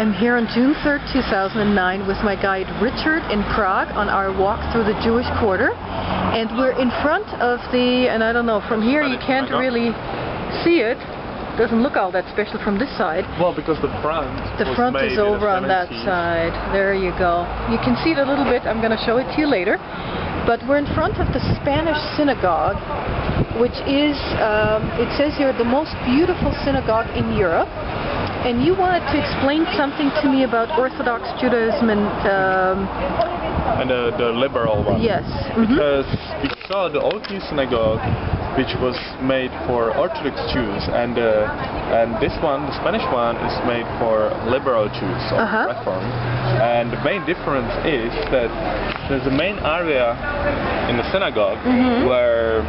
I'm here on June 3rd, 2009 with my guide Richard in Prague on our walk through the Jewish quarter. And we're in front of the, and I don't know, from here you can't really see it. Doesn't look all that special from this side. Well, because the front is over on that side. There you go. You can see it a little bit. I'm going to show it to you later. But we're in front of the Spanish Synagogue, which is, it says here, the most beautiful synagogue in Europe. And you wanted to explain something to me about Orthodox Judaism and the liberal one. Yes. Because we saw the old New Synagogue, which was made for Orthodox Jews, and this one, the Spanish one, is made for liberal Jews, or Reform. And the main difference is that there's a main area in the synagogue where,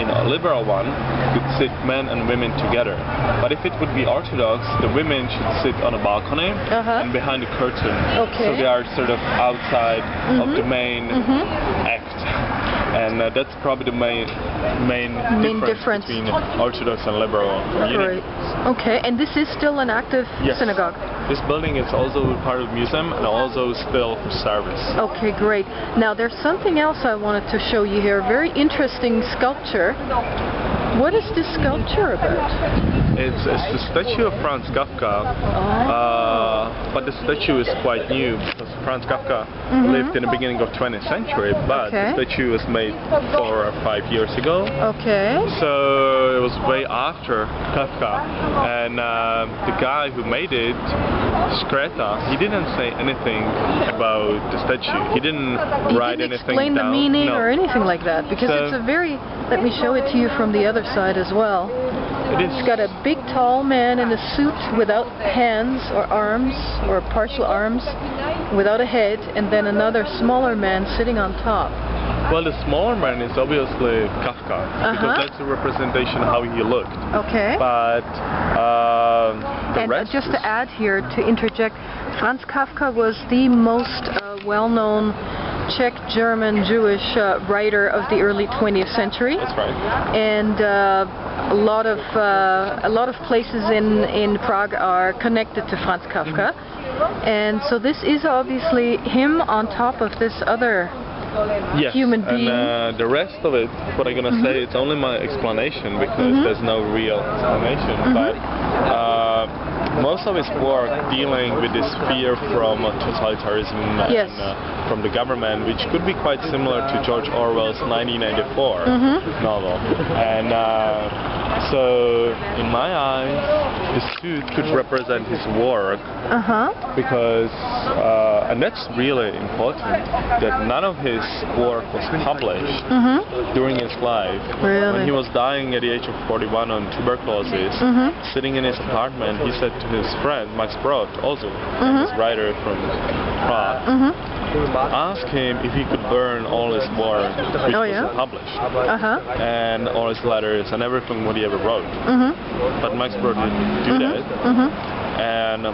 in a liberal one, could sit men and women together. But if it would be Orthodox, the women should sit on a balcony and behind a curtain. So they are sort of outside of the main act. And that's probably the main difference between Orthodox and liberal community. Right. Okay, and this is still an active synagogue? This building is also part of the museum and also still for service. Okay, great. Now there's something else I wanted to show you here, a very interesting sculpture. What is this sculpture about? It's the statue of Franz Kafka, but the statue is quite new because Franz Kafka lived in the beginning of 20th century, but the statue was made 4 or 5 years ago. Okay. So it was way after Kafka, and the guy who made it, Skreta, he didn't say anything about the statue. He didn't write anything down. Explain the meaning or anything like that, because it's a very, let me show it to you from the other side as well. It's got a big tall man in a suit without hands or arms or partial arms, without a head, and then another smaller man sitting on top. Well, the smaller man is obviously Kafka, because that's a representation how he looked. Okay. But and just to add here, to interject, Franz Kafka was the most well-known Czech, German, Jewish writer of the early 20th century. That's right. And a lot of places in Prague are connected to Franz Kafka. And so this is obviously him on top of this other human being. And the rest of it, what I'm gonna say, it's only my explanation because there's no real explanation. But most of his work dealing with this fear from totalitarianism and from the government, which could be quite similar to George Orwell's 1984 novel. And so, in my eyes, the suit could represent his work because, and that's really important, that none of his work was published during his life. Really? When he was dying at the age of 41 on tuberculosis, sitting in his apartment, he said to his friend, Max Brod, also this writer from Prague, ask him if he could burn all his work which wasn't published, and all his letters and everything what he ever wrote. But Max Brod didn't do that, and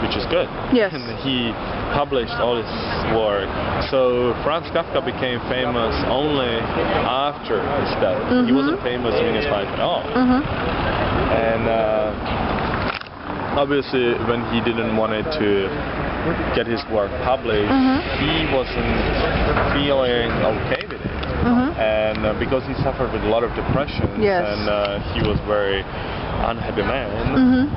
which is good. Yes. And he published all his work. So Franz Kafka became famous only after his death. He wasn't famous during his life at all. And obviously, when he didn't want it to get his work published, he wasn't feeling okay with it. And because he suffered with a lot of depression, and he was very unhappy man.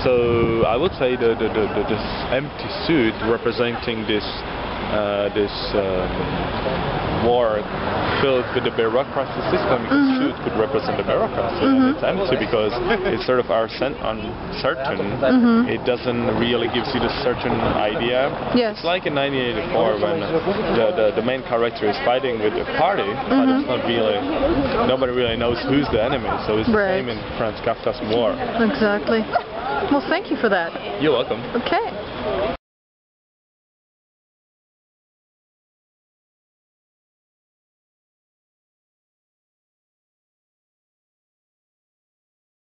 So I would say this empty suit representing this work filled with the bureaucracy system, because the suit could represent the bureaucracy, and it's empty because it's sort of uncertain. It doesn't really give you the certain idea. It's like in 1984 when the main character is fighting with the party, but it's not really, nobody really knows who's the enemy, so it's the same in Franz Kafka's war. Exactly. Well, thank you for that. You're welcome. Okay.